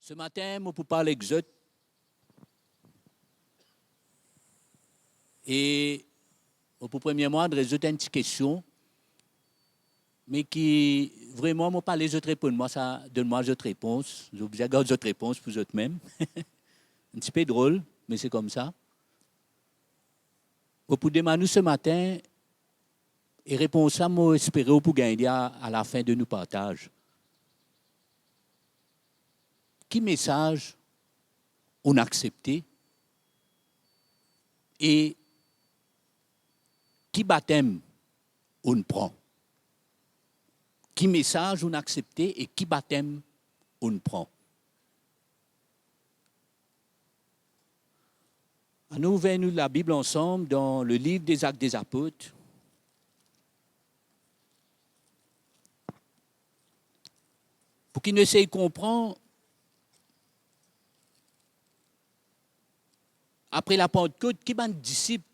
Ce matin, je pour parler d'Exode. Et pour premièrement, de résoudre une petite question, mais qui vraiment m'a parlé de répondre. Moi, ça donne-moi d'autres réponses. J'ai obligé de garder d'autres réponses pour eux-mêmes. Un petit peu drôle, mais c'est comme ça. Pour demander ce matin, et réponse ça, moi, espérer pour gagner à la fin de nos partages. Qui message on a accepté et qui baptême on prend? Qui message on a accepté et qui baptême on prend? Nous ouvrons la Bible ensemble dans le livre des Actes des Apôtres. Pour qu'ils essayent de comprendre, après la Pentecôte, qui est disciple,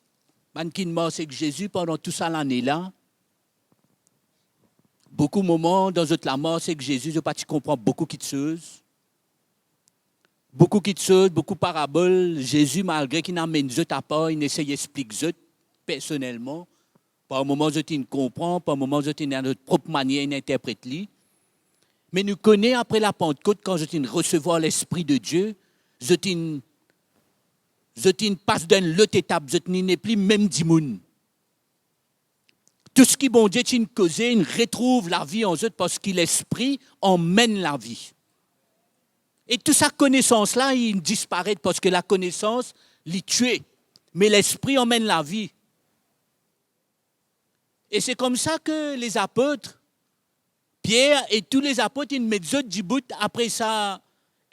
qui est mort avec Jésus pendant tout ça l'année-là? Beaucoup de moments dans la mort avec Jésus, je pas comprendre beaucoup de choses. Beaucoup de choses, beaucoup de paraboles. Jésus, malgré qu'il n'amène à part, il essaye d'expliquer personnellement. Par moments, je ne comprends, par moments, je ne notre propre manière d'interpréter. Mais nous connaissons après la Pentecôte, quand je recevoir l'Esprit de Dieu, je passe dans l'autre étape, je n'ai plus même 10 moun. Tout ce qui bon Dieu t'in causé, il retrouve la vie en eux parce que l'Esprit emmène la vie. Et toute sa connaissance-là, il disparaît parce que la connaissance l'y tue. Mais l'Esprit emmène la vie. Et c'est comme ça que les apôtres, Pierre et tous les apôtres, ils mettent du bout après ça.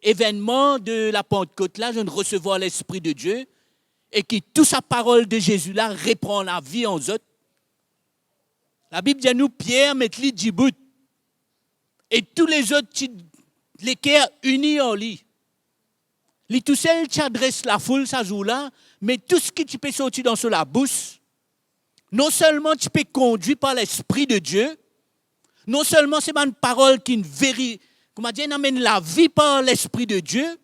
Événement de la Pentecôte là, je ne recevoir l'Esprit de Dieu et qui toute sa parole de Jésus là reprend la vie en eux. La Bible dit à nous, Pierre met lui du bout et tous les autres les cœurs unis en lui. Lui tout seul tu adresses la foule ça joue là, mais tout ce qui tu peux sortir dans la bouche, non seulement tu peux conduire par l'Esprit de Dieu, non seulement c'est une parole qui comment dire, amène la vie par l'Esprit de Dieu.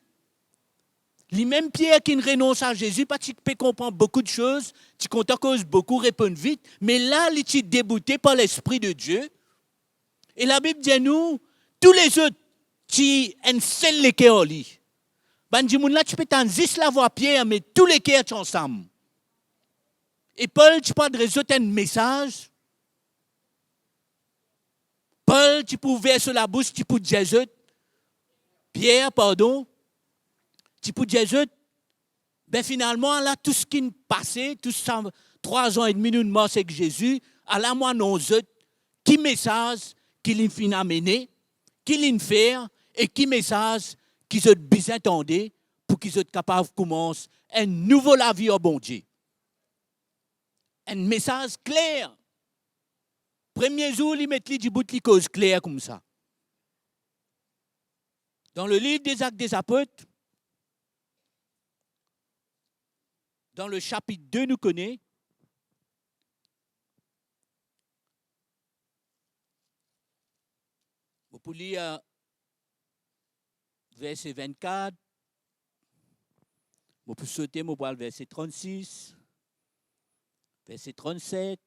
Lui-même Pierre qui renonce à Jésus, parce qu'il peut comprendre beaucoup de choses, tu comptes à cause beaucoup répondre vite, mais là, il est débouté par l'Esprit de Dieu. Et la Bible dit à nous, tous les autres, tu enseignent les cœurs au lit. Ben, là, tu peux t'en dire la voix Pierre, mais tous les cœurs sont ensemble. Et Paul, tu peux adresser un message. Paul, tu peux verser la bouche, tu peux Jésus. Pierre, pardon. Tu peux Jésus. Ben finalement, là, tout ce qui est passé, tout ça, 3 ans et demi, nous mort avec Jésus, à la moi, non, qui message qu'il fin amener, qu'il faire, et qui message qu'ils ont besoin d'entendre pour qu'ils soient capables de commencer un nouveau la vie au bon Dieu. Un message clair. Premier jour, il met du bout de cause claire comme ça. Dans le livre des Actes des Apôtres, dans le chapitre 2, nous connaissons. Vous pouvez lire verset 24. Vous pouvez sauter, vous pouvez verset 36, verset 37,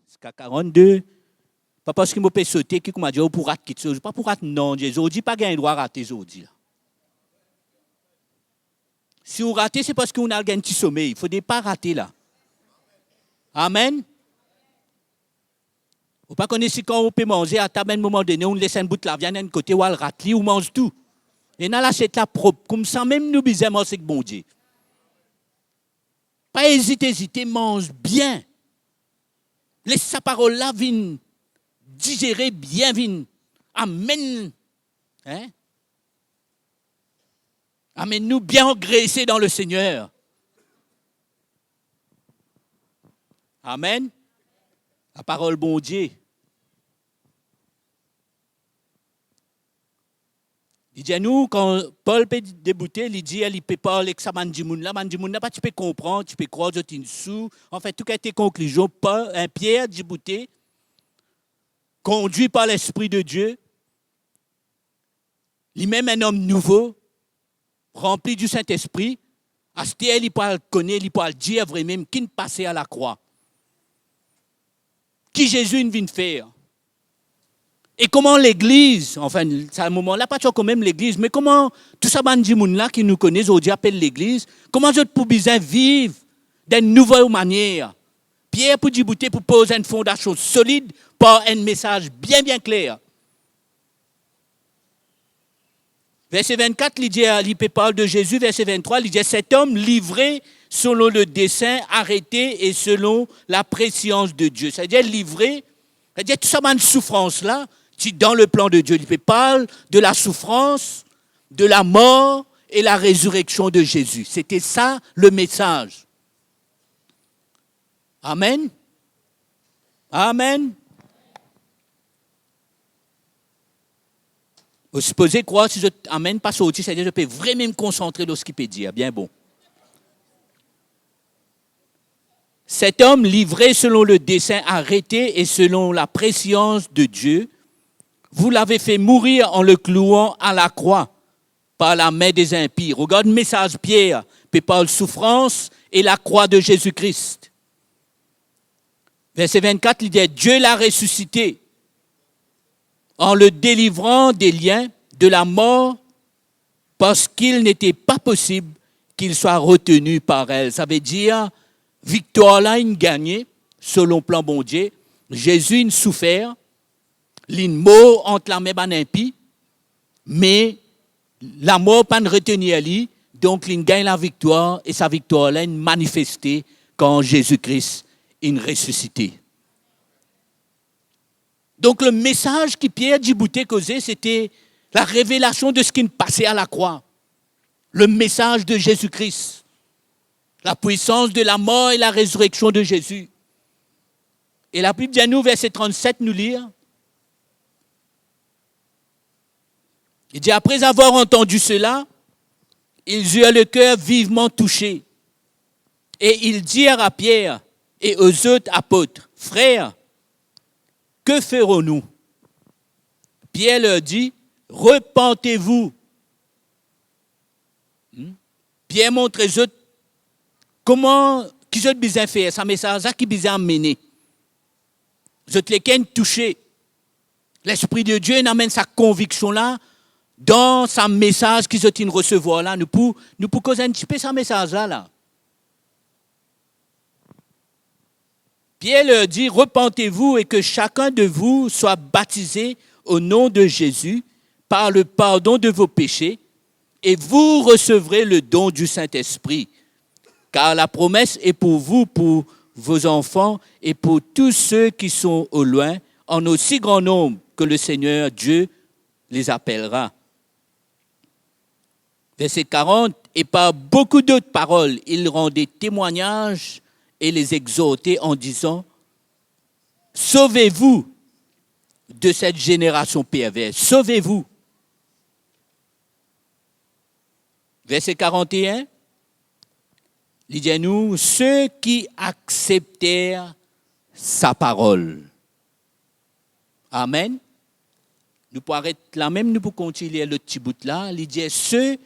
jusqu'à 42. Pas parce que je peux sauter, qui m'a dit, pour rater quelque chose. Pas pour rater, non, Jésus. Je dis pas qu'il y a un droit à rater, je dis. Si vous ratez, c'est parce qu'on a un petit sommeil. Il ne faut pas rater là. Amen. Vous ne pas connaître si quand on peut manger, à un moment donné, on laisse un bout de la viande d'un côté, ou on rate, ou on mange tout. Et là, c'est la propre. Comme ça, même nous, bizarrement, c'est que bon Dieu. Pas hésiter, mange bien. Laisse sa parole là, vienne digérer bien, vienne. Amen. Hein? Amène-nous bien engraissés dans le Seigneur. Amen. La parole bon Dieu. Il dit à nous, quand Paul peut débouter, il dit, il peut parler avec ça, Mandimoun là, tu peux comprendre, tu peux croire, tu es sous. En fait, tout a été conclusion. Un Pierre débouté, conduit par l'Esprit de Dieu, lui-même un homme nouveau, rempli du Saint-Esprit, à ce il peut connaître, il peut dire vraiment qui ne passait à la croix. Qui Jésus vient faire. Et comment l'Église, enfin, c'est un moment-là, pas toujours quand même l'Église, mais comment tout ça, là qui nous connaissent aujourd'hui appelle l'Église, comment je peux bien vivre d'une nouvelle manière. Pierre pour djibouter pour poser une fondation solide par un message bien clair. Verset 24, il parle de Jésus. Verset 23, il dit cet homme livré selon le dessein, arrêté et selon la préscience de Dieu. C'est-à-dire livré, c'est-à-dire tout ça, une souffrance-là, dans le plan de Dieu. Il parle de la souffrance, de la mort et la résurrection de Jésus. C'était ça le message. Amen. Amen. Vous supposez croire si je amène pas sorti, c'est-à-dire je peux vraiment me concentrer sur ce qu'il peut dire. Bien bon. Cet homme livré selon le dessein arrêté et selon la préscience de Dieu, vous l'avez fait mourir en le clouant à la croix par la main des impies. Regarde le message Pierre, puis parle souffrance et la croix de Jésus-Christ. Verset 24, il dit Dieu l'a ressuscité en le délivrant des liens de la mort parce qu'il n'était pas possible qu'il soit retenu par elle. Ça veut dire, victoire là, il gagnait, selon le plan bon Dieu. Jésus, il souffert, il mort entre la main d'un impie, mais la mort pas retenir lui, donc il gagne la victoire, et sa victoire là, il manifestée quand Jésus-Christ est ressuscité. Donc le message que Pierre Djibouté causait, c'était la révélation de ce qui passait à la croix. Le message de Jésus-Christ. La puissance de la mort et la résurrection de Jésus. Et la Bible dit à nous, verset 37, nous lire. Il dit, après avoir entendu cela, ils eurent le cœur vivement touché. Et ils dirent à Pierre et aux autres apôtres, frères, que ferons-nous? Pierre leur dit, repentez-vous. Pierre montre aux autres comment, qu'ils ont besoin de faire, ça message qui besoin mener. Vous êtes lesquels touchés. L'Esprit de Dieu amène sa conviction-là dans sa message qu'ils ont recevoir là. Nous pouvons causer un petit peu ce message-là. Pierre leur dit, repentez-vous et que chacun de vous soit baptisé au nom de Jésus par le pardon de vos péchés et vous recevrez le don du Saint-Esprit. Car la promesse est pour vous, pour vos enfants et pour tous ceux qui sont au loin, en aussi grand nombre que le Seigneur Dieu les appellera. Verset 40, et par beaucoup d'autres paroles, il rendait témoignage et les exhorter en disant, sauvez-vous de cette génération perverse, sauvez-vous. Verset 41, il dit à nous, ceux qui acceptèrent sa parole. Amen. Nous pouvons arrêter là même, nous pouvons continuer le petit bout là. Il dit, ceux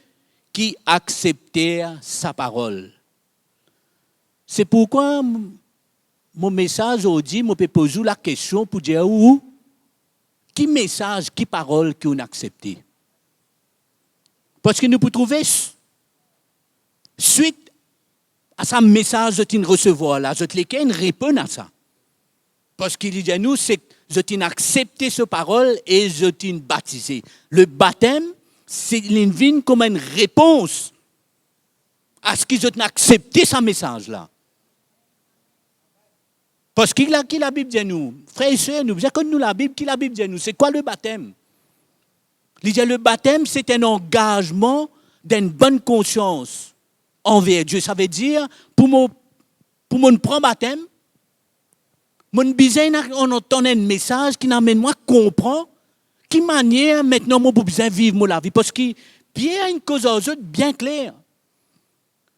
qui acceptèrent sa parole. C'est pourquoi mon message aujourd'hui, je peux poser la question pour dire où, qui message, qui parole qu'on a accepté. Parce que nous pouvons trouver, suite à ce message que nous recevons là, lesquels répondent à ça. Parce qu'il dit à nous, c'est que nous accepté cette parole et nous avons baptisé. Le baptême, c'est une comme une réponse à ce qu'ils ont accepté ce message-là. Parce que qui la Bible dit à nous, frères et sœurs, nous connaissons la Bible, qui la Bible dit à nous, c'est quoi le baptême? Il dit, le baptême, c'est un engagement d'une bonne conscience envers Dieu. Ça veut dire, pour mon prendre baptême, mon besoin, on entend un message qui m'amène moi à comprendre qui manière maintenant mon besoin vivre ma vie. Parce que Pierre a une cause aux autres bien claire.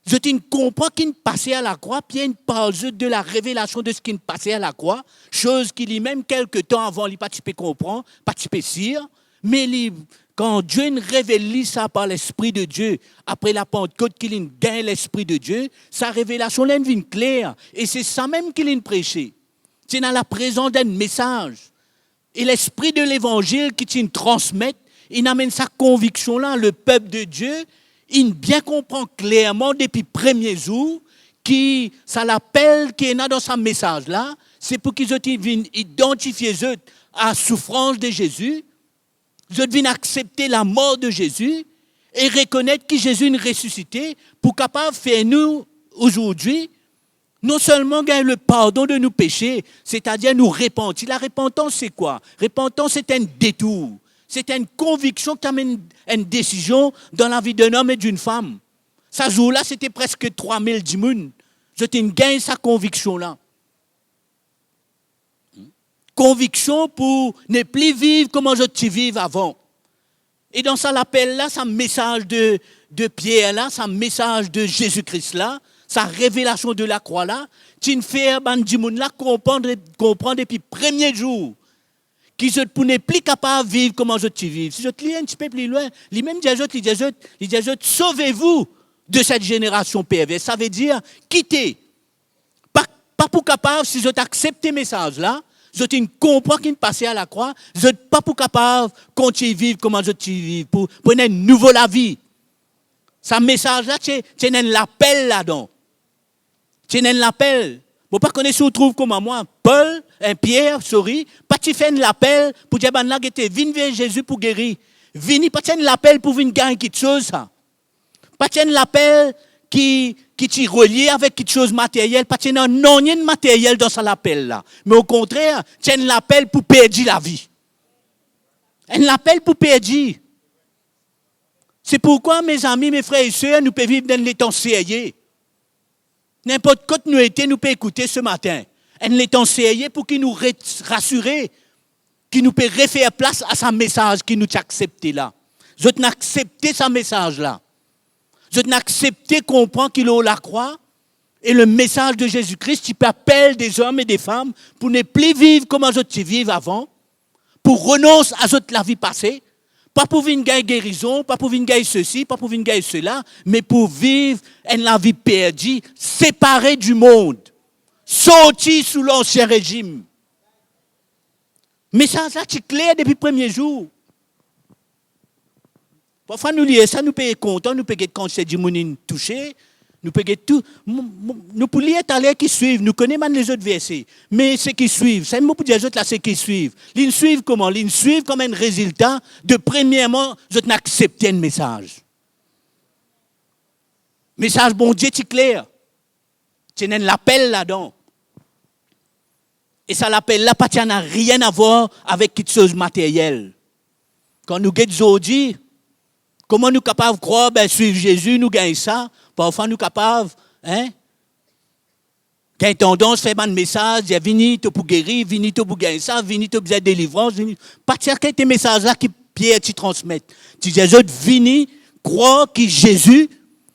Je comprends qu'il passait à la croix, Pierre parle de la révélation de ce qui passait à la croix, chose qu'il y même quelques temps avant, il pas comprendre, pas sire, Mais quand Dieu nous révèle ça par l'Esprit de Dieu, après la Pentecôte qu'il gagne l'Esprit de Dieu, sa révélation là vient claire. Et c'est ça même qu'il a prêché. C'est dans la présence d'un message. Et l'Esprit de l'Évangile qui t'y transmet, il amène sa conviction là, le peuple de Dieu, il bien comprend clairement depuis le premier jour, qui ça l'appelle qui est là dans sa message là, c'est pour qu'ils viennent identifier à la souffrance de Jésus, ils viennent accepter la mort de Jésus et reconnaître que Jésus est ressuscité pour capable faire nous aujourd'hui non seulement gagner le pardon de nos péchés, c'est-à-dire nous repentir. La repentance, c'est quoi? Repentance, c'est un détour. C'est une conviction qui amène une décision dans la vie d'un homme et d'une femme. Ce jour-là, c'était presque 3000 dimoun. Je gagne sa conviction-là. Conviction pour ne plus vivre comme je vivais avant. Et dans ça, l'appel-là, ça message de Pierre-là, ça message de Jésus-Christ-là, sa révélation de la croix-là, tu ne fais là comprendre depuis le premier jour qu'ils ne sont plus capables de vivre comme je vis. Si je te lis un petit peu plus loin, lui-même il dit, sauvez-vous de cette génération perverse. Ça veut dire quitter. Pas pour capable, si je t'accepte ces messages-là, je ne comprends qu'il passe à la croix, je ne suis pas pour capable de continuer à vivre comme je vis, pour une nouvelle vie. Ce message-là, c'est un appel là-dedans. C'est un appel. Vous ne connaissez pas si vous trouvez comme moi, Paul, Pierre, pas tu fais un appel pour dire, viens vers Jésus pour guérir. Viens, pas tu un appel pour venir gagner quelque chose. Pas tu un appel qui t'y relie avec quelque chose de matériel, pas tu non rien de matériel dans cet appel-là. Mais au contraire, tu un appel pour perdre la vie. Un appel pour perdre. C'est pourquoi, mes amis, mes frères et sœurs, nous pouvons vivre dans les temps sérieux. N'importe quoi nous était, nous pouvons écouter ce matin. Un les temps sérieux pour qu'il nous rassure, qu'il nous peut refaire place à ce message qui nous a accepté là. Je n'ai accepté ce message-là. Je n'ai accepté comprendre qu'il a la croix et le message de Jésus-Christ qui appelle des hommes et des femmes pour ne plus vivre comme je vivais avant, pour renoncer à la vie passée, pas pour venir gagner guérison, pas pour venir gagner ceci, pas pour venir gagner cela, mais pour vivre la vie perdue, séparée du monde, sorti sous l'ancien régime. Mais ça c'est clair depuis le premier jour. Parfois, nous lisons ça, nous pouvons être contents, nous pouvons être conscients du monde touché, nous pouvons être tout. Nous pouvons lire les qui suivent, nous connaissons les autres versets. Mais ceux qui suivent, c'est moi pour dire les autres là, ceux qui suivent. Ils suivent comment? Ils suivent comme un résultat de premièrement, je n'accepte un message. Message bon Dieu, c'est clair. C'est un appel là-dedans. Et ça l'appel là, ça n'a rien à voir avec quelque chose de matériel. Quand nous guettons aujourd'hui, comment nous sommes capables de croire, suivre Jésus, nous gagnons ça. Parfois, nous sommes capables, quand tendance à faire un message, dire, venez pour guérir, venez pour gagner ça, venez pour besoin de délivrance. Pas de faire quelques messages là qui Pierre te transmet. Tu dis, venez croire que Jésus,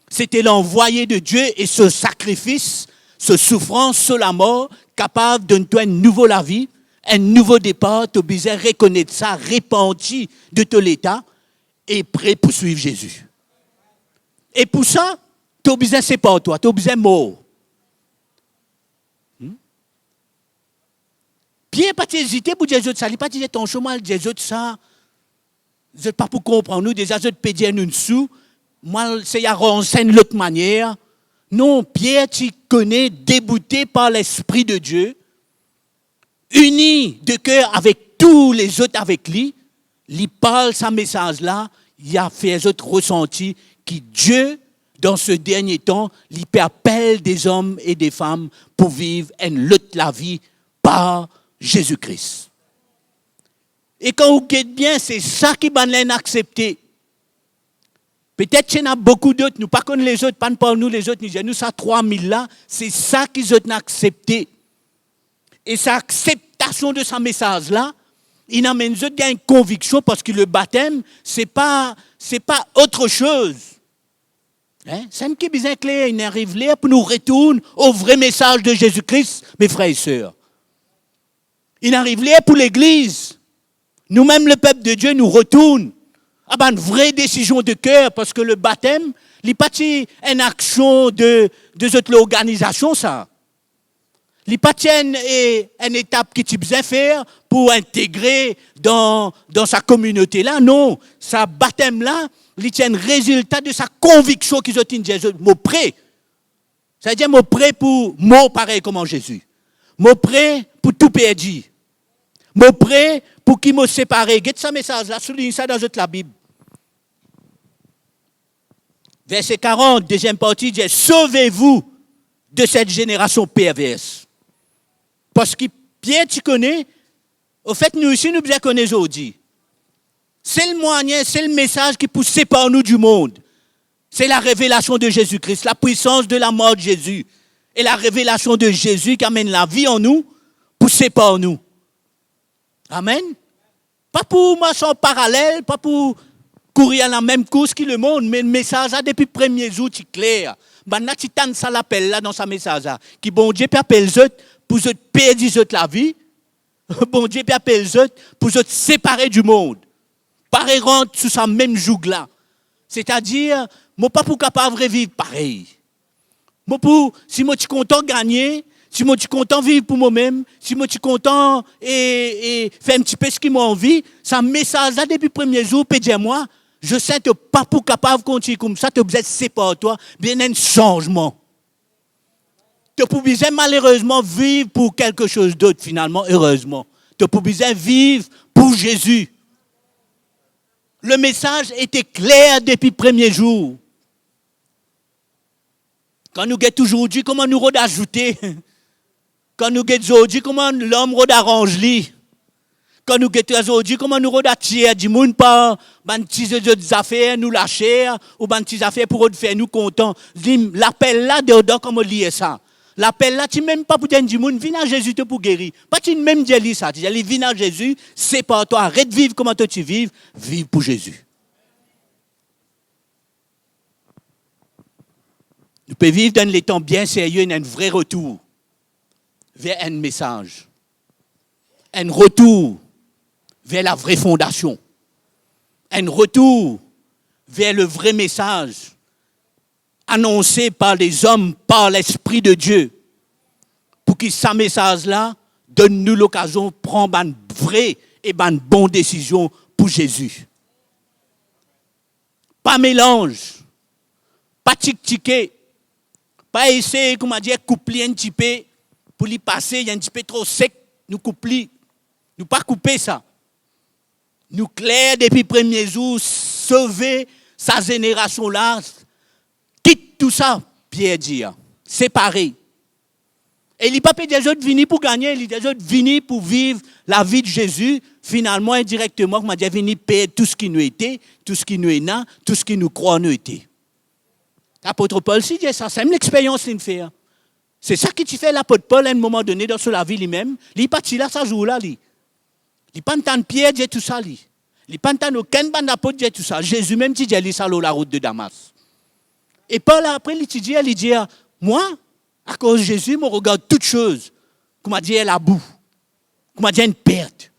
c'était l'envoyé de Dieu et ce sacrifice, ce souffrance, ce la mort, capable de nous donner une nouvelle vie, un nouveau départ, tu as besoin de reconnaître ça, repenti de tout l'état et prêt pour suivre Jésus. Et pour ça, tu as besoin de séparer toi, tu as besoin de mort. Bien, pas hésiter pour dire ça, pas dire ton chemin, dire ça. Je ne pas pour comprendre nous, déjà je peux dire nous dessous. Moi, c'est y a renseigne l'autre manière. Non, Pierre, tu connais, débouté par l'Esprit de Dieu, uni de cœur avec tous les autres avec lui, il parle ce message-là, il a fait les autres ressentis que Dieu, dans ce dernier temps, il appelle des hommes et des femmes pour vivre une lutte la vie par Jésus-Christ. Et quand vous êtes bien, c'est ça qui va accepter. Peut-être qu'il y en a beaucoup d'autres, nous ne connaissons pas les autres, pas par nous les autres, nous ça 3000 là, c'est ça qu'ils ont accepté. Et cette acceptation de ce message-là, il amène eux à une conviction parce que le baptême, c'est pas autre chose. C'est un qui est bien clair, il arrive là pour nous retourner au vrai message de Jésus-Christ, mes frères et sœurs. Il arrive là pour l'Église. nous-mêmes, le peuple de Dieu, nous retourne à une vraie décision de cœur, parce que le baptême, il n'est pas une action de cette organisation, ça. Il n'est pas une étape qu'il a besoin de faire pour intégrer dans sa communauté là. Non, sa baptême là, il est un résultat de sa conviction qu'ils ont dit Jésus. Mot prêt. C'est-à-dire mot prêt pour mot pareil comme en Jésus. Mot prêt pour tout perdu. Mot prêt pour qui m'a séparé. Get ça message là, souligne ça dans la Bible. Verset 40, deuxième partie, dit sauvez-vous de cette génération perverse. Parce que bien tu connais, au fait, nous aussi, nous bien connaissons aujourd'hui. C'est le moyen, c'est le message qui pousse par nous du monde. C'est la révélation de Jésus-Christ, la puissance de la mort de Jésus. Et la révélation de Jésus qui amène la vie en nous, poussée par nous. Amen. Pas pour marcher en parallèle, pas pour courir à la même course que le monde, mais le message là, depuis le premier jour, c'est clair. Maintenant, tu t'en ça l'appel là dans sa message là, qui bon Dieu peut appeler les autres pour se perdre la vie. Bon Dieu peut appeler les autres pour se séparer du monde. Pas rentrer sous sa même joug là. C'est-à-dire, moi pas pour capable de vivre pareil. Moi pour, si moi je suis content de gagner, si moi je suis content de vivre pour moi-même, si moi je suis content et faire un petit peu ce qui m'a envie, ça message là depuis le premier jour, peut dire moi, je sais que pas pour capable de continuer comme ça, tu es séparé toi, bien un changement. Tu n'as pas besoin malheureusement vivre pour quelque chose d'autre finalement, heureusement. Tu n'as pas besoin vivre pour Jésus. Le message était clair depuis le premier jour. Quand nous guettons aujourd'hui, comment nous ajouter? Quand nous guettons aujourd'hui, comment l'homme arrange lui? Quand nous guettons aujourd'hui, comment nous attirer du monde par des affaires, nous lâcher, ou des affaires pour faire nous contents. L'appel là, dedans, comment lier ça? L'appel là, tu n'es même pas pour dire du monde, viens à Jésus pour guérir. Pas tu même dire ça, tu dis, viens à Jésus, c'est pas toi, arrête de vivre comment toi tu vives, vive pour Jésus. Nous pouvons vivre dans les temps bien sérieux, un vrai retour vers un message. Un retour vers la vraie fondation. Un retour vers le vrai message annoncé par les hommes, par l'Esprit de Dieu. Pour que ce message-là donne-nous l'occasion de prendre une vraie et une bonne décision pour Jésus. Pas mélange, pas tic-tiquer, pas essayer, comment dire, coupler un petit peu, pour lui passer, il y a un petit peu trop sec, nous coupler. Nous pas couper ça. Nous clair depuis le premier jour, sauver sa génération-là, quitte tout ça, Pierre dit, séparé. Et il n'est pas des autres venus pour gagner, il est des autres venus pour vivre la vie de Jésus, finalement, indirectement, comme on dit, venir payer tout ce qui nous était, tout ce qui nous est né, tout ce qui nous croit nous était. L'apôtre Paul dit ça, c'est une expérience qu'il fait. C'est ça que tu fais l'apôtre Paul à un moment donné dans la vie lui-même. Il n'est pas là, ça joue là. Il n'est pas en Pierre dit tout ça. Il n'est pas en aucun ban d'apôtre dit tout ça. Jésus même dit ça sur la route de Damas. Et Paul après il dit moi, à cause de Jésus, je regarde toutes choses. Comme dit la boue. Comme dit une perte.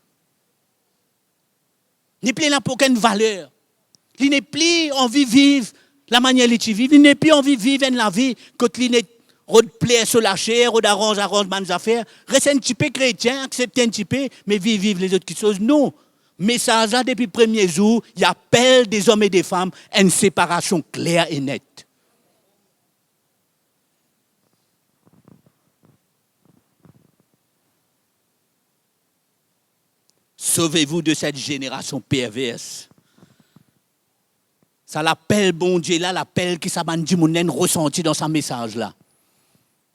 Il n'est plus là pour aucune valeur. Il n'est plus envie de vivre la manière dont il vit. Il n'est plus envie de vivre la vie quand il est plaît sur la chair, arrange mes affaires. Reste un petit peu chrétien, accepte un petit peu, mais vivre les autres choses. Non. Mais ça, depuis le premier jour, il appelle des hommes et des femmes à une séparation claire et nette. Sauvez-vous de cette génération perverse. Ça l'appelle, bon Dieu, là, l'appel qui s'abandonne mon ressenti dans sa message là.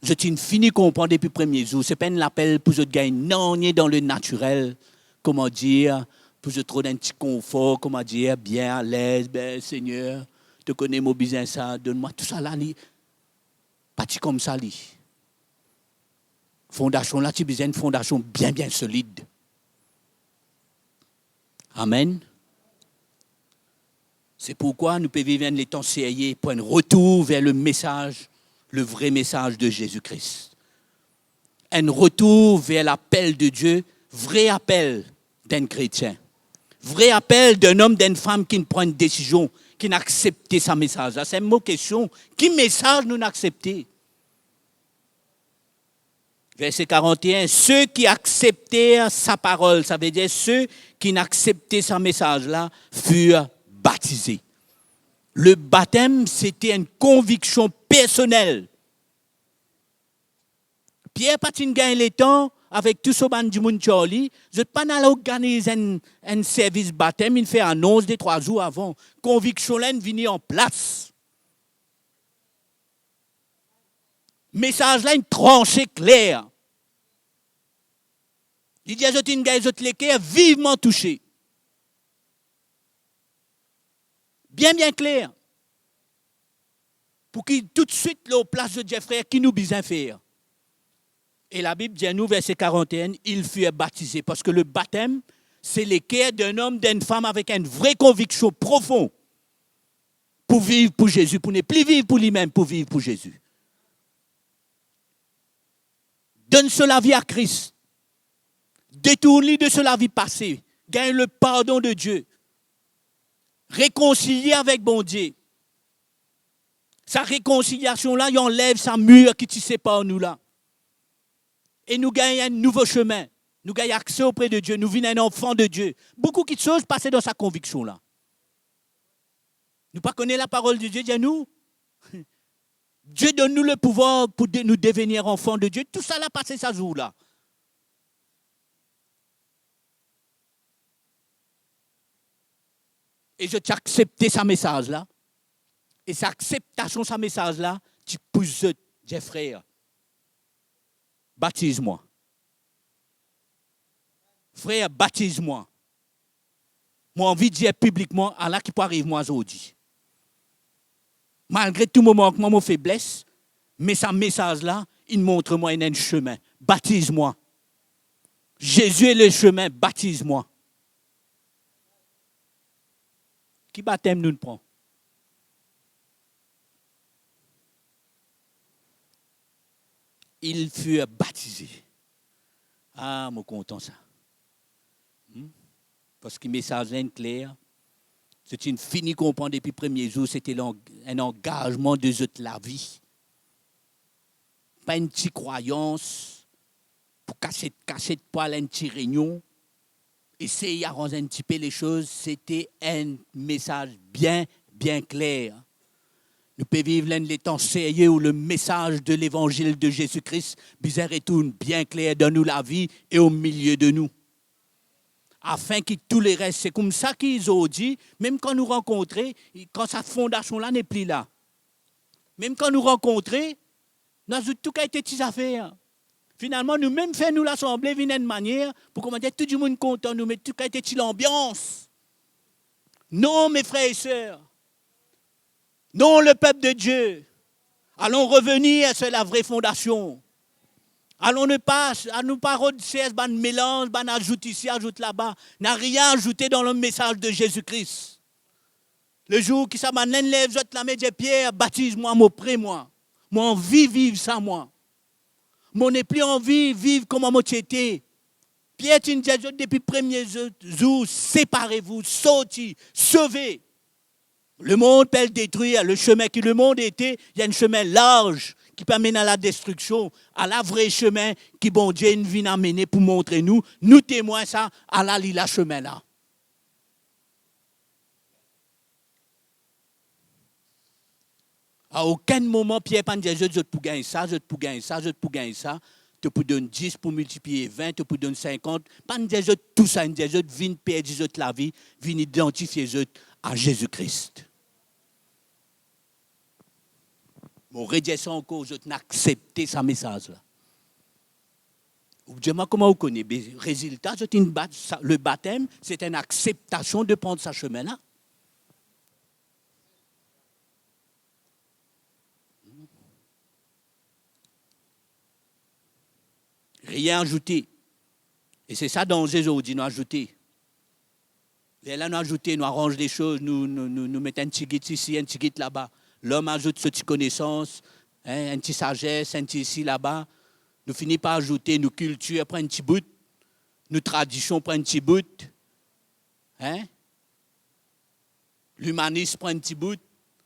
Je t'ai fini comprendre depuis le premier jour. Ce n'est pas un appel pour je gagner, non, on est dans le naturel. Comment dire, pour je trouver un petit confort, comment dire, bien à l'aise, ben, Seigneur, tu connais mon business, ça, donne-moi tout ça là. Pas comme ça. Fondation là, tu as besoin d'une fondation bien, bien solide. Amen. C'est pourquoi nous pouvons vivre les temps sérieux pour un retour vers le message, le vrai message de Jésus-Christ. Un retour vers l'appel de Dieu, vrai appel d'un chrétien. Vrai appel d'un homme, d'une femme qui prend une décision, qui n'a accepté sa message. C'est une mot question. Qui message nous n'a accepté? Verset 41, ceux qui acceptèrent sa parole, ça veut dire ceux qui n'acceptaient sa message-là, furent baptisés. Le baptême, c'était une conviction personnelle. Pierre Patin gagne le temps avec tout ce band du monde Charlie. Je ne pas aller organiser un service baptême, il fait annonce des 3 jours avant. Conviction là, venir en place. Message là, une tranchée claire. Il dit à une gars, les cœurs vivement touchés. Bien clair. Pour qu'il tout de suite, là, au place de Jeffrey, qui nous besoin faire. Et la Bible dit à nous, verset 41, ils furent baptisés. Parce que le baptême, c'est les cœurs d'un homme, d'une femme avec une vraie conviction profonde. Pour vivre pour Jésus, pour ne plus vivre pour lui-même, pour vivre pour Jésus. Donne cela vie à Christ. Détourne-lui de cela vie passée. Gagne le pardon de Dieu. Réconcilier avec bon Dieu. Sa réconciliation-là, il enlève sa mur qui te sépare nous là. Et nous gagnons un nouveau chemin. Nous gagnons accès auprès de Dieu. Nous venons un enfant de Dieu. Beaucoup de choses passent dans sa conviction-là. Nous ne connaissons pas la parole de Dieu, dis-nous. Dieu donne-nous le pouvoir pour nous devenir enfants de Dieu. Tout ça là, passé ça jour-là. Et je t'ai accepté sa message-là. Et cette acceptation de sa message-là, tu pousses, tes frères. Baptise-moi. Frère, baptise-moi. Moi, envie de dire publiquement, Allah qui peut arriver moi aujourd'hui. Malgré tout moment que moi, mon faiblesse, mais ce message-là, il montre moi un chemin. Baptise-moi. Jésus est le chemin, baptise-moi. Qui baptême nous prend? Ils furent baptisés. Ah, je suis content ça. Parce que le message est clair. C'est une fini comprendre depuis le premier jour, c'était un engagement de la vie. Pas une petite croyance pour casser de poil, une petite réunion. Essayer d'arranger un petit peu les choses, c'était un message bien clair. Nous pouvons vivre les temps sérieux où le message de l'évangile de Jésus-Christ, bizarre et tout, bien clair dans nous la vie et au milieu de nous. Afin que tous les restes, c'est comme ça qu'ils ont dit, même quand nous rencontrons, quand cette fondation-là n'est plus là. Même quand nous rencontrons, nous avons tout qui a été des affaires. Finalement, nous-mêmes faisons nous l'assemblée d'une manière pour comment dire tout le monde content, nous mettons tout qui a été l'ambiance. Non, mes frères et sœurs. Non, le peuple de Dieu. Allons revenir sur la vraie fondation. Allons ne pas, à nous pas redire ban mélange, ban ajoute ici, ajoute là-bas. N'a rien ajouté dans le message de Jésus-Christ. Le jour qui ça m'a lève, je te la mets de pierre, baptise-moi, moi. Moi, envie vivre ça, moi. Moi, n'ai plus envie de vivre comme moi j'étais. Pierre, tu nous dis depuis le premier jour, séparez-vous, sortez, sauvez. Le monde peut le détruire. Le chemin que le monde était, il y a un chemin large qui peut amener à la destruction, à la vraie chemin qui bon Dieu vient amener pour montrer nous témoins ça, à la chemin là. À aucun moment, Pierre ne dit, je peux gagner ça, je peux gagner ça, je peux gagner ça. Tu peux donner 10 pour multiplier 20, tu peux donner 50. Pas ne dire tout ça, ne dire, je viens perdre la vie, viens identifier à Jésus-Christ. Mon redescend encore, je n'accepte ce message-là. Dis-moi comment vous connaissez. Le résultat, le baptême, c'est une acceptation de prendre ce chemin-là. Rien ajouté. Et c'est ça dans Jésus dit, nous ajouter. Et là, nous ajouter, nous arrange des choses, nous mettons un petit guide ici, un petit guide là-bas. L'homme ajoute ce petit connaissance, un petit sagesse, un petit ici, là-bas. Nous finissons par ajouter nos cultures, prendre un petit bout, nos traditions, prendre un petit bout. Hein? L'humanisme prend un petit bout,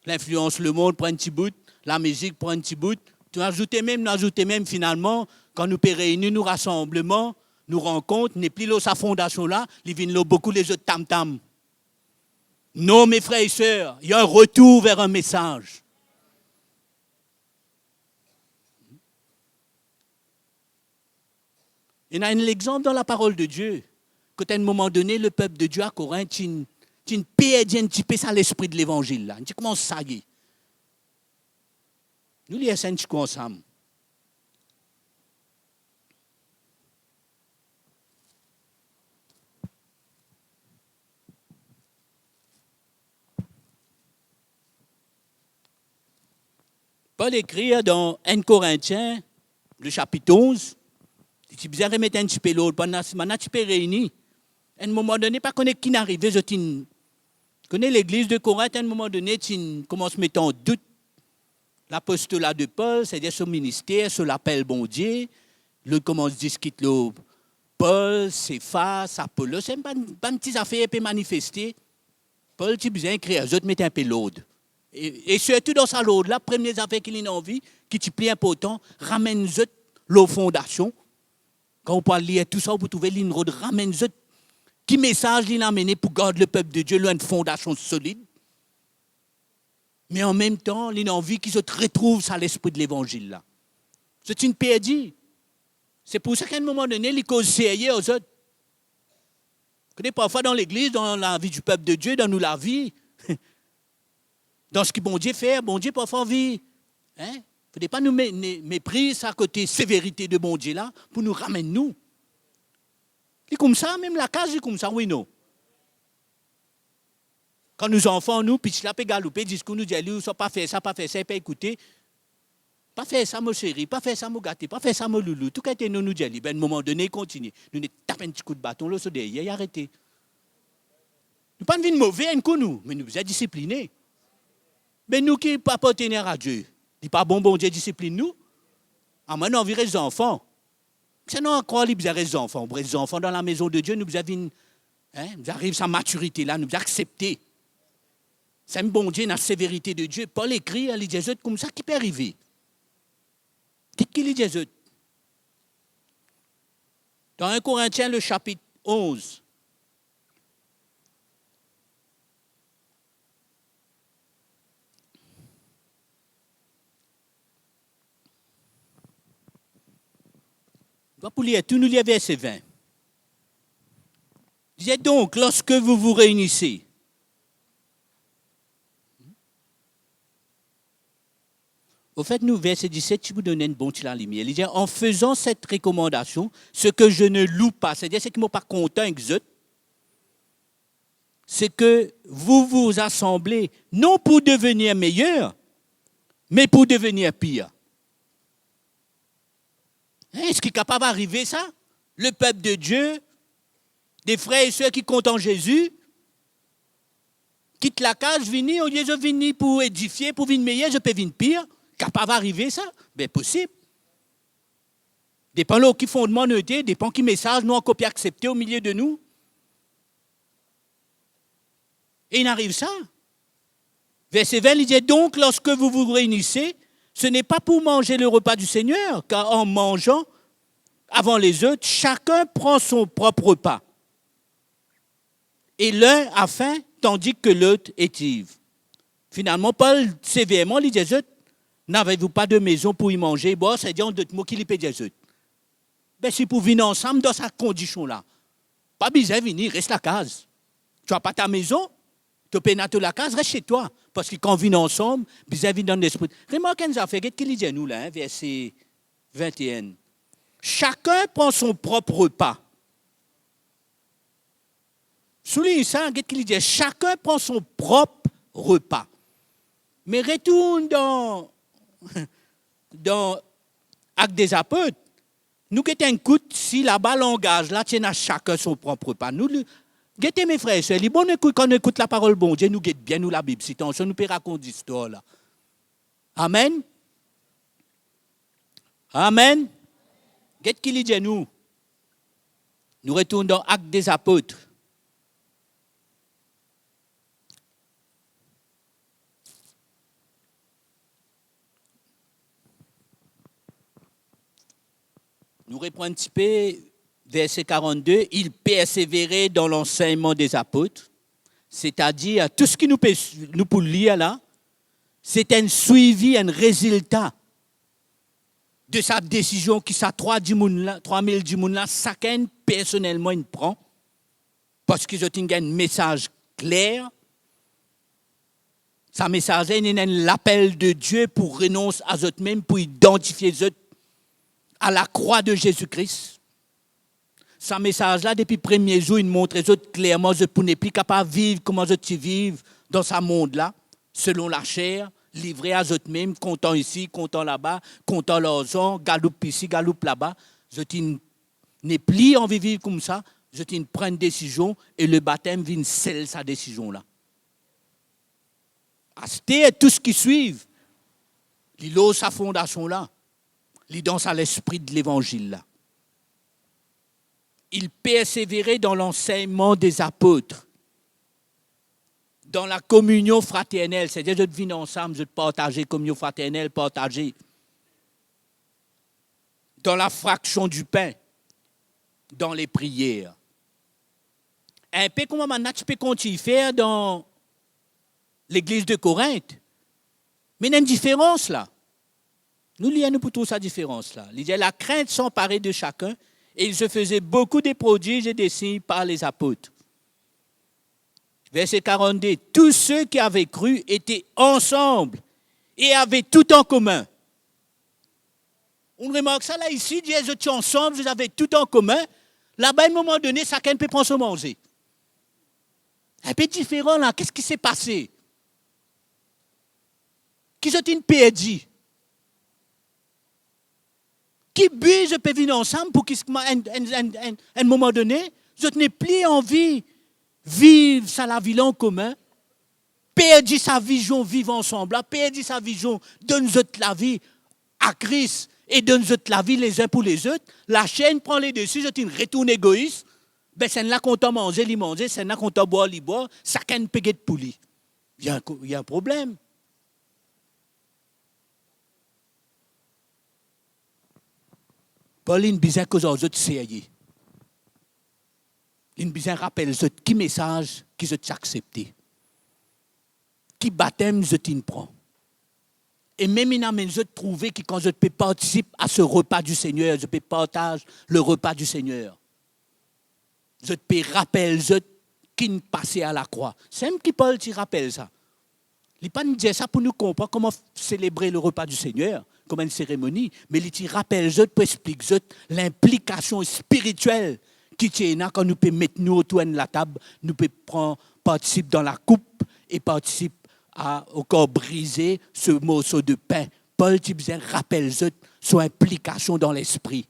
l'influence le monde prend un petit bout, la musique prend un petit bout. Nous ajoutons même finalement, quand nous réunissons, nous rassemblements, nous rencontres, n'est plus là sa fondation là, il vient là beaucoup les autres tam-tam. Non, mes frères et sœurs, il y a un retour vers un message. Il y a un exemple dans la parole de Dieu. Qu'à un moment donné, le peuple de Dieu à Corinthe, tu ne perds un petit peu ça l'esprit de l'évangile là. Tu commences ça y est. Nous les un petit coup ensemble. Paul écrit dans 1 Corinthiens, le chapitre 11, si vous avez remettre un petit peu l'autre, pendant ce moment, tu peux réunir. À un moment donné, pas connaître qui n'arrive, je connais l'église de Corinthe, à un moment donné, tu commences à mettre en doute l'apostolat de Paul, c'est-à-dire son ministère, sur l'appel bon Dieu. L'autre commence à discuter Paul, Céphas, Apollos, c'est pas une petite affaire peut manifester. Paul, tu as besoin d'écrire, les autres mettent un peu l'autre. Et surtout dans sa l'autre, la première affaire qu'il a envie, qui est plus important, ramène l'eau fondation. Quand on parle de lire tout ça, vous trouvez l'inroad, ramène qui message il a amené pour garder le peuple de Dieu, là, une fondation solide. Mais en même temps, il a envie qu'ils se retrouvent à l'esprit de l'évangile là. C'est une perdue. C'est pour ça qu'à un moment donné, il cause sérieux aux autres. Vous connaissez parfois dans l'église, dans la vie du peuple de Dieu, dans nous la vie, dans ce que bon Dieu fait, bon Dieu parfois envie. Hein? Il ne faut pas nous mépriser à côté sévérité de bon Dieu là, pour nous ramener nous. C'est comme ça, même la case est comme ça, oui, non. Quand nous enfants, nous, puis là, puis galouper, disent que nous disons, ça pas faire ça, pas pas écouter. Pas faire ça, mon chéri, pas faire ça, mon gâté, pas faire ça, mon loulou. Tout cas, nous disons, ben, à un moment donné, continue. Nous nous tapons un petit coup de bâton, là, sur derrière, et arrêtez. Nous pas une mauvais, un coup, nous, mais nous sommes disciplinés. Mais nous qui ne sommes pas partenaires à Dieu, il n'est pas bon Dieu discipline nous. Ah, maintenant, on vire les enfants. Sinon, on croit qu'ils ont les enfants. Les enfants dans la maison de Dieu, nous avons nous arrive sa maturité là, nous accepter. C'est un bon Dieu, la sévérité de Dieu. Paul écrit, il dit comme ça qui peut arriver. Qu'est-ce qu'il dit? Dans 1 Corinthiens, le chapitre 11. Pour lire tout, nous lire verset 20. Il disait donc, lorsque vous vous réunissez, au fait, nous, verset 17, je vous donne une bonne la lumière. Il dit, en faisant cette recommandation, ce que je ne loue pas, c'est-à-dire ce qui ne m'a pas content avec eux, c'est que vous vous assemblez, non pour devenir meilleur, mais pour devenir pire. Est-ce qu'il est capable d'arriver ça? Le peuple de Dieu, des frères et sœurs qui comptent en Jésus, quitte la case, venir, au lieu de venir pour édifier, pour venir meilleur, je peux venir pire. Capable d'arriver ça? Bien possible. Dépend de qui fondement nous était, dépend qui message nous en copie accepté au milieu de nous. Et il arrive ça. Verset 20, il dit donc, lorsque vous vous réunissez, ce n'est pas pour manger le repas du Seigneur, car en mangeant, avant les autres, chacun prend son propre repas. Et l'un a faim, tandis que l'autre est ivre. Finalement, Paul, sévèrement, il dit aux autres, n'avez-vous pas de maison pour y manger? Bon, c'est dire en d'autres mots qu'il y peut dire aux autres. Ben, c'est pour venir ensemble dans cette condition-là. Pas besoin de venir, reste la case. Tu n'as pas ta maison, tu peux pas la case, reste chez toi. Parce que quand on vient ensemble, besoin de dans l'esprit. Remarquez nous affaires, qu'est-ce qu'il dit nous là, hein, verset 21. Chacun prend son propre repas. Souligne ça, qu'est-ce qu'il dit? Chacun prend son propre repas. Mais retourne dans Actes des Apôtres. Nous qui écoutons, si là-bas langage, là, tiens à chacun son propre repas. Nous, guettez mes frères et sœurs, bon, quand on écoute la parole bon Dieu, nous guette bien nous la Bible. Si on nous peut raconter l'histoire là. Amen. Amen. Qu'est-ce qu'il dit nous? Nous retournons dans Actes des Apôtres. reprend un petit peu, verset 42, il persévérait dans l'enseignement des apôtres, c'est-à-dire tout ce qui nous peut lire là, c'est un suivi, un résultat de sa décision qui sa 3000 du monde là, chacun personnellement il prend, parce qu'ils ont un message clair. Ce message est l'appel de Dieu pour renoncer à eux-mêmes, pour identifier eux à la croix de Jésus-Christ. Ce message-là, depuis le premier jour, il montre eux clairement que vous n'êtes plus capable de vivre comme eux vivent dans ce monde-là, selon la chair, livrés à eux-mêmes, comptant ici, comptant là-bas, comptant l'argent, galoupe ici, galoupe là-bas. Je n'ai plus envie de vivre comme ça. Je prends une décision et le baptême vient sceller sa décision-là. Acheter tout ce qui suit, il a sa fondation-là. Il danse à l'esprit de l'évangile-là. Il persévérait dans l'enseignement des apôtres, dans la communion fraternelle, c'est-à-dire de vivre ensemble, de partager, communion fraternelle, partager. Dans la fraction du pain, dans les prières. Un peu comme maintenant tu peux continuer à faire dans l'église de Corinthe. Mais il y a une différence là. Nous lions pour toute sa différence là. Il y a la crainte s'emparer de chacun et il se faisait beaucoup de prodiges et des signes par les apôtres. Verset 42. Tous ceux qui avaient cru étaient ensemble et avaient tout en commun. On remarque ça là ici, Dieu est ensemble, vous avez tout en commun. Là-bas, à un moment donné, chacun peut prendre son manger. Un peu différent là, qu'est-ce qui s'est passé? Qui sont une perdu? Qui but, je peux venir ensemble pour qu'à un moment donné, je n'ai plus envie de vivre ça la vie en commun, perdu sa vision, vivre ensemble, perdu sa vision, donne-nous la vie à Christ et donne-nous la vie les uns pour les autres. La chaîne prend les dessus, je une retourne égoïste. Ben, c'est là qu'on t'a mangé, li manger, c'est là qu'on t'a boire, li boire, chacun peut être pour lui. Il y a un problème. Pauline bizarre que aux autres sérieux. Une bizarre rappelle les autres qui message qui ont accepté. Qui baptême je t'y prend. Et même il y a des autres trouvé que quand je peux participer à ce repas du Seigneur, je peux partager le repas du Seigneur. Je peux rappeler je qui ne passait à la croix. C'est même qui Paul qui rappelle ça. Il ne pas nous dire ça pour nous comprendre comment célébrer le repas du Seigneur, comme une cérémonie, mais il rappelle je pour expliquer l'implication spirituelle qui tient là quand nous pouvons mettre nous autour de la table, nous pouvons participer dans la coupe et participer au corps brisé ce morceau de pain. Paul Tibzin rappelle son implication dans l'esprit.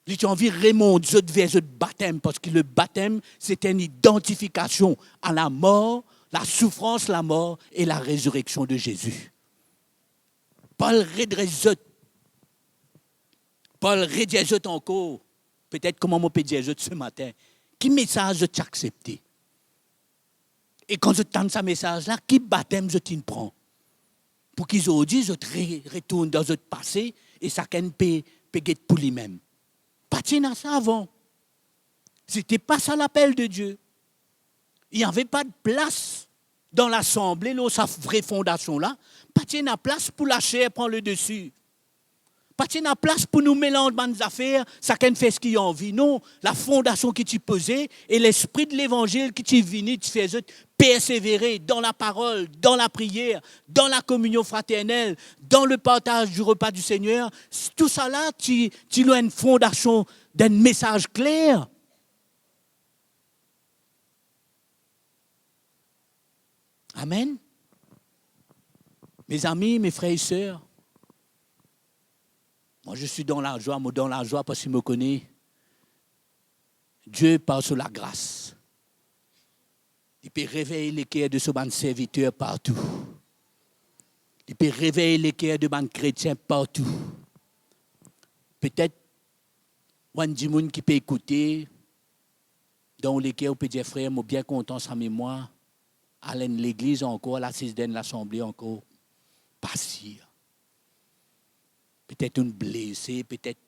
Il a envie de remonter vers le baptême, parce que le baptême, c'est une identification à la mort, la souffrance, la mort et la résurrection de Jésus. Paul redresse. Paul redresse encore. Peut-être comment on peut dire ce matin. Qui message tu accepté? Et quand je tente ce message-là, qui baptême je t'y prends? Pour qu'ils aujourd'hui, je retourne dans notre passé et chacun peut être pour lui-même. Pas de ça avant. Ce n'était pas ça l'appel de Dieu. Il n'y avait pas de place dans l'assemblée, là, sa vraie fondation-là. Pas de place pour la chair prendre le dessus. Pas de place pour nous mélanger des affaires, chacun fait ce qu'il a envie. Non, la fondation qui tu posais et l'esprit de l'évangile qui tu venu, tu fais persévérer dans la parole, dans la prière, dans la communion fraternelle, dans le partage du repas du Seigneur. Tout ça là, tu as une fondation d'un message clair. Amen. Mes amis, mes frères et sœurs, moi, je suis dans la joie, parce qu'il me connaît. Dieu parle sur la grâce. Il peut réveiller les cœurs de ce bon serviteur partout. Il peut réveiller les cœurs de bon chrétien partout. Peut-être, il y a des gens qui peuvent écouter, dans les cœurs, on peut dire, frère, je suis bien content sa mémoire. À l'église encore, à l'assise de l'assemblée encore. Pas si. Peut-être une blessée, peut-être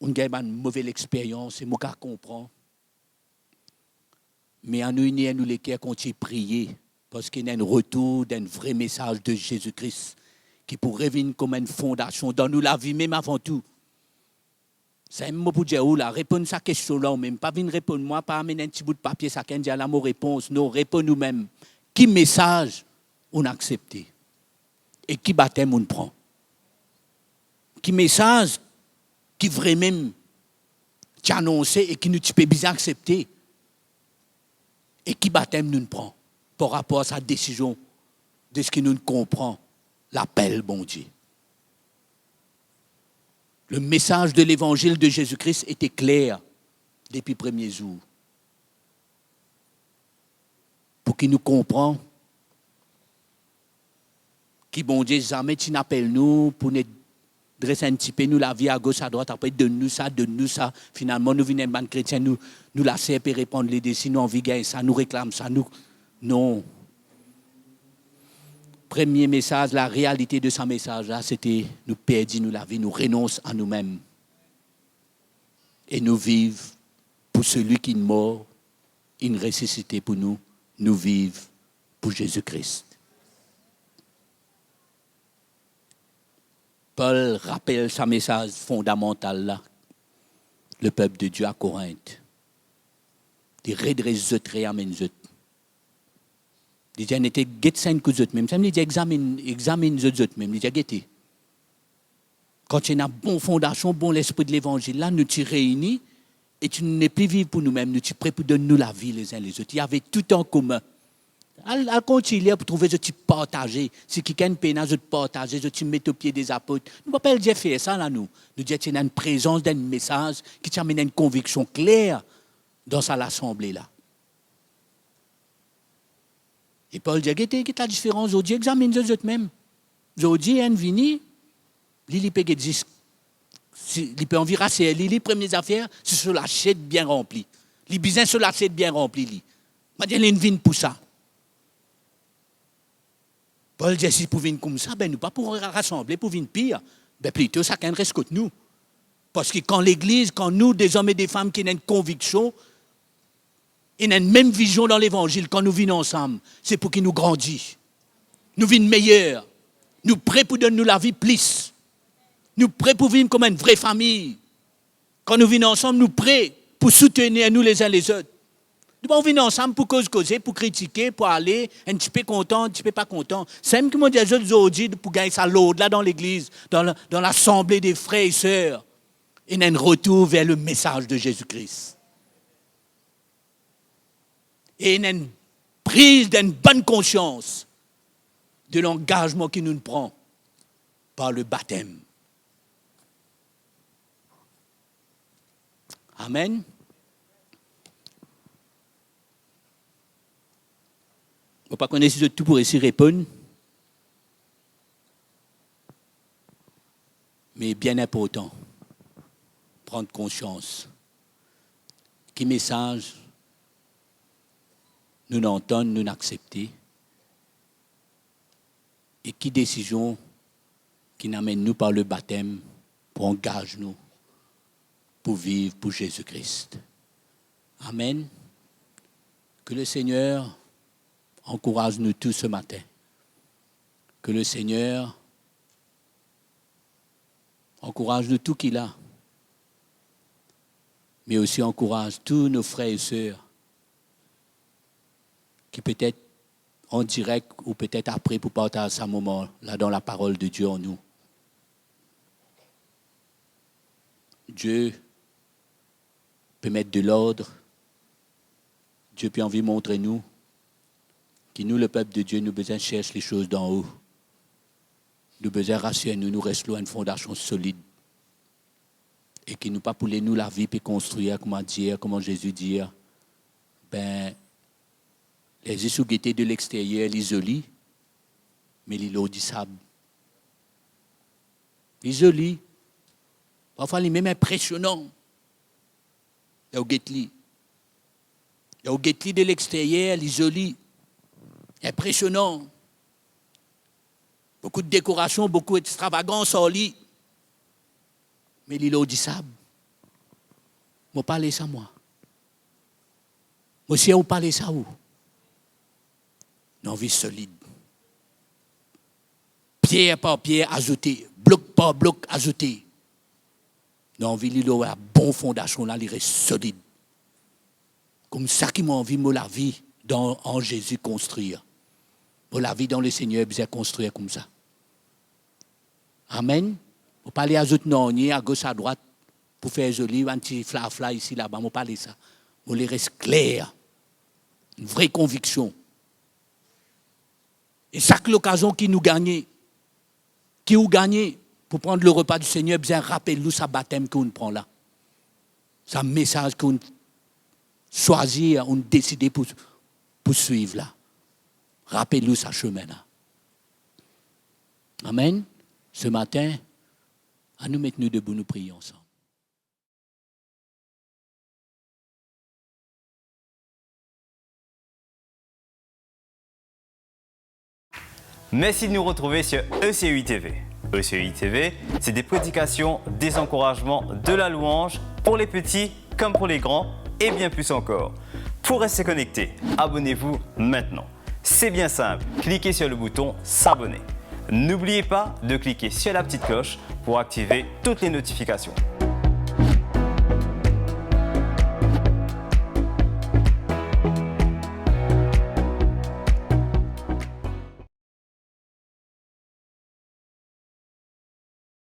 on a une mauvaise expérience, et moi je comprends. Mais en nous unir, nous les cœurs continuent à prier, parce qu'il y a un retour d'un vrai message de Jésus-Christ qui pourrait venir comme une fondation dans nous la vie, même avant tout. C'est un mot pour dire, là, répondre à cette question-là, même pas venir répondre moi, pas amener un petit bout de papier, ça qu'un dire la mot réponse. Non, réponds nous-mêmes. Qui message on a accepté? Et qui baptême on prend? Qui message qui vraiment tu annoncé et qui nous peut bien accepter? Et qui baptême nous prend par rapport à sa décision de ce qui nous comprend, l'appel bon Dieu. Le message de l'évangile de Jésus-Christ était clair depuis les premiers jours. Pour qu'il nous comprenne, qui bon Dieu jamais tu n'appelles nous pour nous dresser un petit peu nous la vie à gauche à droite, après donne-nous ça. Finalement, nous venons de chrétiens, nous la servent et répondre les décisions, nous envie gagner ça, nous réclame ça, nous. Non. Premier message, la réalité de ce message-là, c'était nous perdre nous la vie, nous renoncer à nous-mêmes. Et nous vivre pour celui qui est mort, une ressuscité pour nous, nous vivre pour Jésus-Christ. Paul rappelle ce message fondamental là, le peuple de Dieu à Corinthe. Il redresse les amène les autres. Il dit, on était guette 5 coups même. Ça me dit, examine les autres même. Il dit, guette. Quand tu as une bonne fondation, bon l'esprit de l'évangile, là, nous tu réunis et tu n'es plus vivre pour nous-mêmes. Nous tu prêts pour donner nous la vie les uns les autres. Il y avait tout en commun. À continuer pour trouver ce tu partager. Si quelqu'un a une peine, je partager, je tu mets au pied des apôtres. Nous ne pouvons pas dire faire ça là, nous. Nous disons qu'il y a une présence d'un message qui t'amène une conviction claire dans l'assemblée là. Et Paul dit, qu'est-ce que la différence aujourd'hui? Examine les autres même. Aujourd'hui, un vini, il peut dire, il peut environ assez, les premières affaires, c'est sur l'assiette bien remplie. Les business sur l'assiette bien remplie. Je dis, il y a une vine pour ça. Paul dit, si pour venir comme ça, ben nous pas pour rassembler, pour venir pire. Ben plutôt, ça qu'un reste contre nous. Parce que quand l'Église, quand nous, des hommes et des femmes qui ont une conviction, et une même vision dans l'Évangile, quand nous vivons ensemble, c'est pour qu'il nous grandisse. Nous vivons meilleurs. Nous prêts pour donner nous la vie plus. Nous prêts pour vivre comme une vraie famille. Quand nous vivons ensemble, nous prêts pour soutenir nous les uns les autres. Nous ne venons ensemble pour causer, pour critiquer, pour aller un petit peu content, un petit peu pas content. C'est même que moi, des autres aujourd'hui pour gagner sa lourde là dans l'église, dans l'assemblée des frères et sœurs. Il y a un retour vers le message de Jésus-Christ. Et il y a une prise d'une bonne conscience de l'engagement qui nous prend par le baptême. Amen. On ne peut pas connaître tout pour essayer de répondre. Mais bien important, prendre conscience. Quel message nous n'entendons, nous n'acceptons. Et qui décision qui nous amène nous par le baptême pour engager nous pour vivre pour Jésus-Christ. Amen. Que le Seigneur encourage nous tous ce matin. Que le Seigneur encourage nous tout qu'il a. Mais aussi encourage tous nos frères et sœurs qui peut-être en direct ou peut-être après pour partager ce moment là dans la parole de Dieu en nous. Dieu peut mettre de l'ordre. Dieu peut envie de montrer nous que nous, le peuple de Dieu, nous besoin chercher les choses d'en haut. Nous besoin rassurer nous restons à une fondation solide. Et qui nous pas pour nous la vie puis construire, comment Jésus dit, ben, les essouguetés de l'extérieur, les jolis, mais les lots du sable. Les jolis, parfois les mêmes impressionnants. Il y a au guetli. Il y a au guetli de l'extérieur, les jolis, impressionnants. Beaucoup de décoration, beaucoup d'extravagance en lit. Mais les lots du sable. Moi, parler ça, moi. Moi, si vous parlez ça, où? Une vie solide. Pierre par pierre ajouté, bloc par bloc ajouté. Dans vie, il a une bonne fondation, là, il reste solide. Comme ça qui m'a envie, moi, la vie en Jésus construire. Moi, la vie dans le Seigneur, bien construire comme ça. Amen. Vous parlez à autres non, à gauche, à droite, pour faire joli, un petit fla ici, là-bas, vous parlez ça. Vous les reste clair. Une vraie conviction. Et chaque occasion qui nous gagne, qui vous gagne pour prendre le repas du Seigneur, bien rappelez-nous sa baptême qu'on prend là. Sa message qu'on choisit, on décide pour suivre là. Rappelez-nous sa chemin là. Amen. Ce matin, à nous mettre nous debout, nous prions ensemble. Merci de nous retrouver sur ECUI TV. ECUI TV, c'est des prédications, des encouragements, de la louange pour les petits comme pour les grands et bien plus encore. Pour rester connecté, abonnez-vous maintenant. C'est bien simple, cliquez sur le bouton s'abonner. N'oubliez pas de cliquer sur la petite cloche pour activer toutes les notifications.